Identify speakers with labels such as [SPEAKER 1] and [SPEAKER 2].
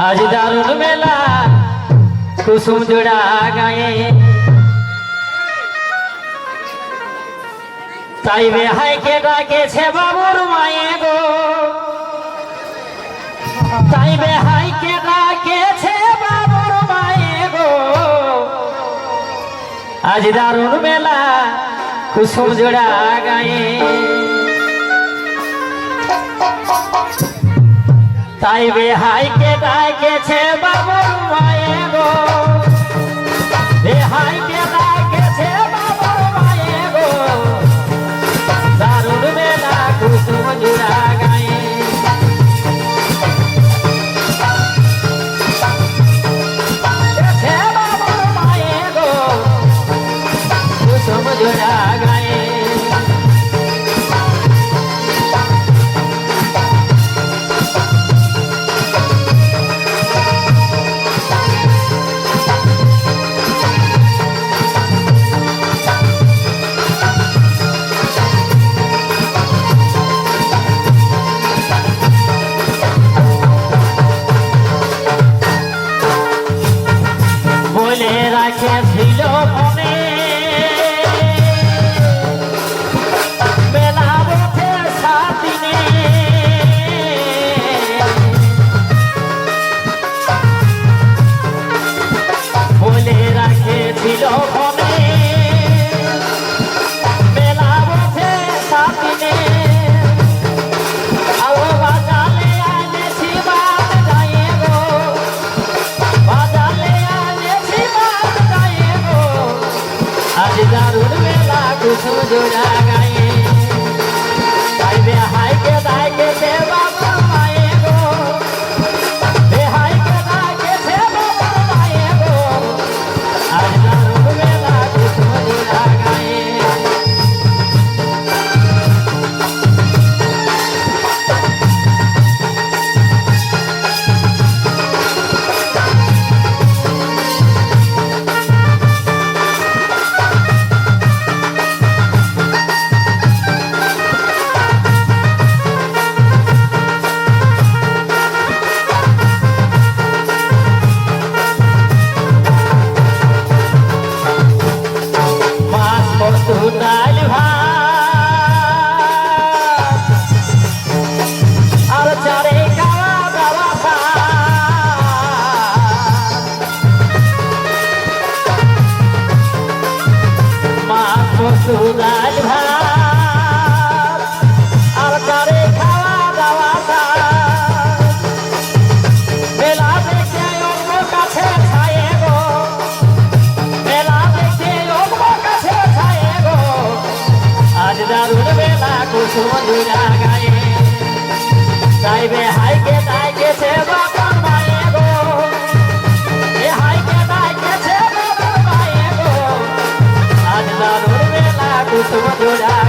[SPEAKER 1] आज दारुण मेला कुसुम जोड़ा गाए ताइबे हाय के डाके छे बाबुर माए गो ताइबे हाय के डाके छे बाबुर माए गो आज दारुण मेला कुसुम जोड़ा गाए ताइबे हाय के डाके छे बाबुर माए गो ए हाय के डाके छे बाबुर माए गो दारुण मेला कुसुम जोड़ा गाए छे बाबुर माए गो कुसुम जोड़ा गाए রাখে ছিল মনে মেলা বসে সাদিনে বলে রাখেছিল মনে মেলা বসে সাদিনে আলো বাজালে আনেছি বাদ গায়ে গো বাজালে आज दारुण मेला कुसुम जोड़ा गाए ताइबे हाय के डाके छे बाबुर माए गो ए हाय के डाके छे बाबुर माए गो आज दारुण मेला कुसुम जोड़ा गाए डाल भात और चारे गावा गावा मास मस्तु डाल भात और चारे गावा गावा मेला देखे ओगो काछे छाए गो मेला देखे ओगो काछे छाए गो आज दारुण मेला कुसुम जोड़ा गाए ताइबे हाय के डाके छे बाबुर माए गो ए हाय के डाके छे बाबुर माए गो आज दारुण मेला कुसुम जोड़ा